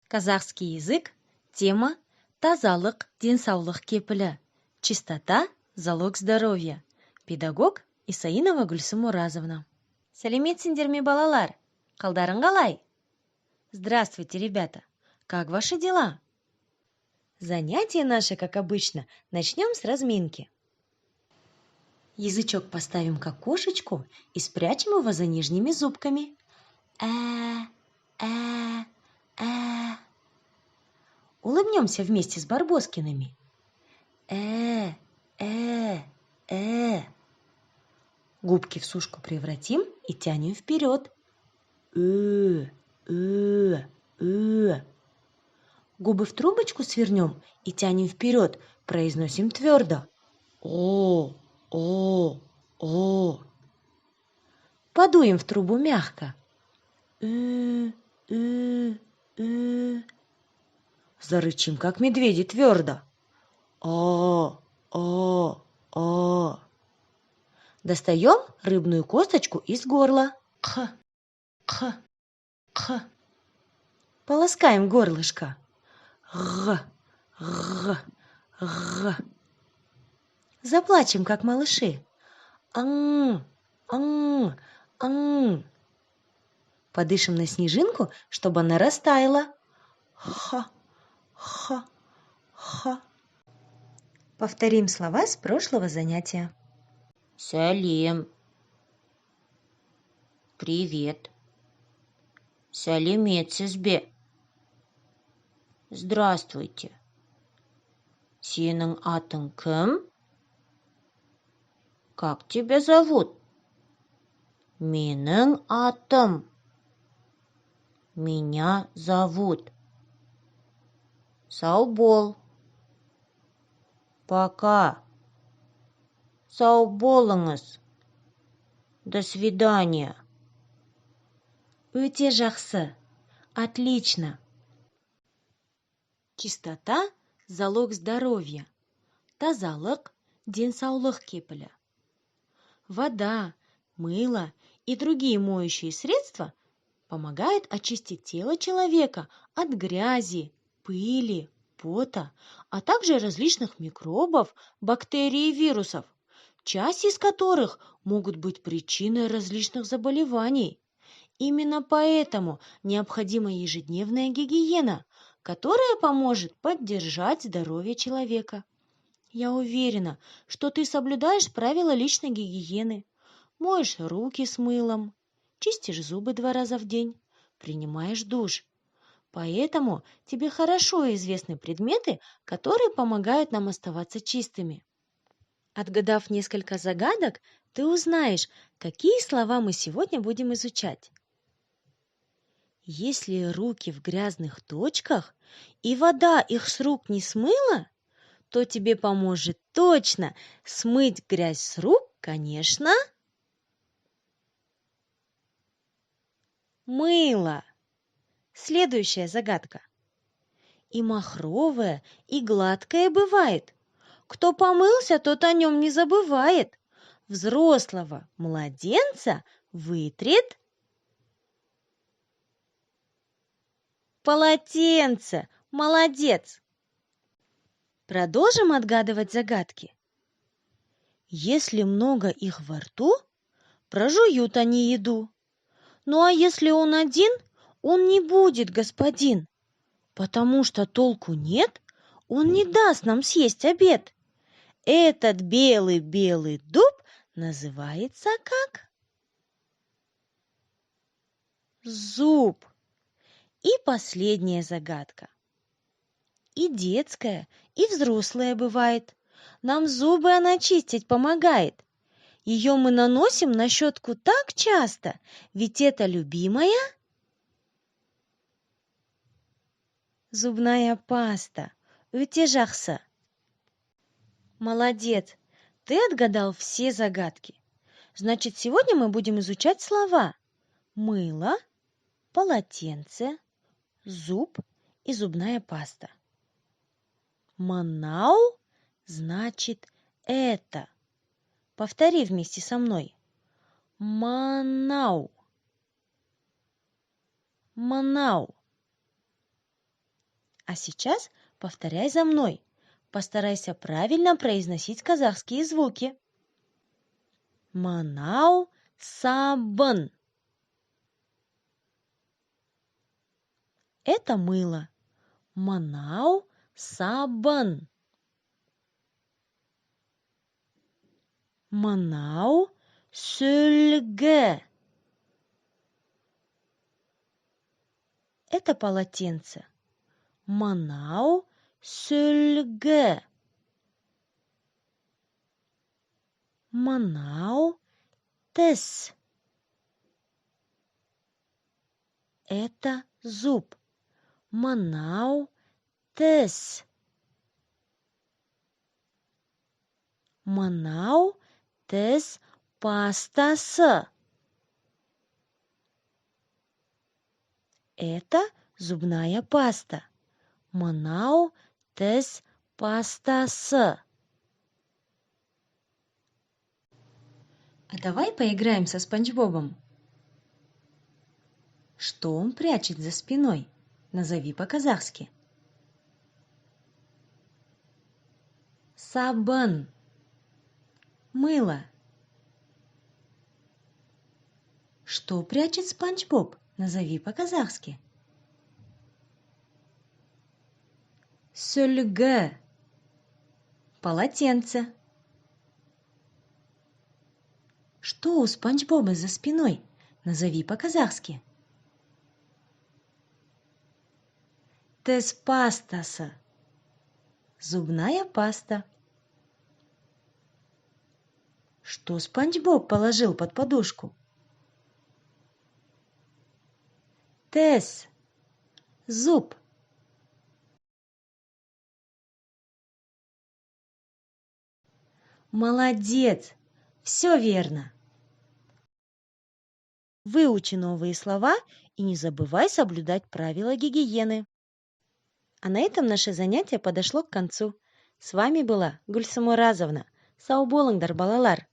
Казахский язык. Тема «Тазалық денсаулық кепілі». Чистота – залог здоровья. Педагог Исаинова Гульсум Уразовна. Сәлеметсіңдер ме, балалар? Қалдарың қалай? Здравствуйте, ребята. Как ваши дела? Занятие наше, как обычно, начнем с разминки. Язычок поставим к окошечку и спрячем его за нижними зубками. Улыбнемся вместе с Барбоскиными. Губки в сушку превратим и тянем вперед. Губы в трубочку свернем и тянем вперед, произносим твердо. Подуем в трубу мягко. Зарычим, как медведи, твердо. Достаем рыбную косточку из горла. Полоскаем горлышко. Заплачем, как малыши. Подышим на снежинку, чтобы она растаяла. Повторим слова с прошлого занятия. Сәлем. Привет. Сәлеметсіз бе? Здравствуйте. Сенің атың кім? Как тебя зовут? Менің атым. Меня зовут. Сау бол. Пока. Сау болыңыз. До свидания. Өте жақсы. Отлично. Чистота – залог здоровья. Тазалық – денсаулық кепілі. Вода, мыло и другие моющие средства помогают очистить тело человека от грязи, пыли, пота, а также различных микробов, бактерий и вирусов, часть из которых могут быть причиной различных заболеваний. Именно поэтому необходима ежедневная гигиена, которая поможет поддержать здоровье человека. Я уверена, что ты соблюдаешь правила личной гигиены, моешь руки с мылом, чистишь зубы 2 раза в день, принимаешь душ. Поэтому тебе хорошо известны предметы, которые помогают нам оставаться чистыми. Отгадав несколько загадок, ты узнаешь, какие слова мы сегодня будем изучать. Если руки в грязных точках и вода их с рук не смыла, то тебе поможет точно смыть грязь с рук, конечно, мыло. Следующая загадка. И махровое, и гладкое бывает. Кто помылся, тот о нем не забывает. Взрослого младенца вытрет полотенце. Молодец! Продолжим отгадывать загадки. Если много их во рту, прожуют они еду. Ну а если он один, он не будет господин, потому что толку нет, он не даст нам съесть обед. Этот белый-белый дуб называется как? Зуб. И последняя загадка. И детская, и взрослая бывает. Нам зубы она чистить помогает. Ее мы наносим на щетку так часто, ведь это любимая зубная паста. Өте жақсы. Молодец, ты отгадал все загадки. Значит, сегодня мы будем изучать слова мыло, полотенце, зуб и зубная паста. Манау значит это. Повтори вместе со мной. Манау. Манау. А сейчас повторяй за мной. Постарайся правильно произносить казахские звуки. Манау сабын. Это мыло. Манау сабын. Манау сүлгі. Это полотенце. Манау сүлгі. Манау тіс. Это зуб. Манау тіс. Манау тіс пастасы. Это зубная паста. Манау тіс пастасы. А давай поиграем со Спанч Бобом. Что он прячет за спиной? Назови по-казахски. Сабын. Мыло. Что прячет Спанч Боб? Назови по-казахски. Сүлгі. Полотенце. Что у Спанч Боба за спиной? Назови по-казахски. Тіс пастасы. Зубная паста. Что Спанч Боб положил под подушку? Тіс. Зуб. Молодец! Все верно. Выучи новые слова и не забывай соблюдать правила гигиены. А на этом наше занятие подошло к концу. С вами была Гульсум Оразовна. Сау болыңдар, балалар!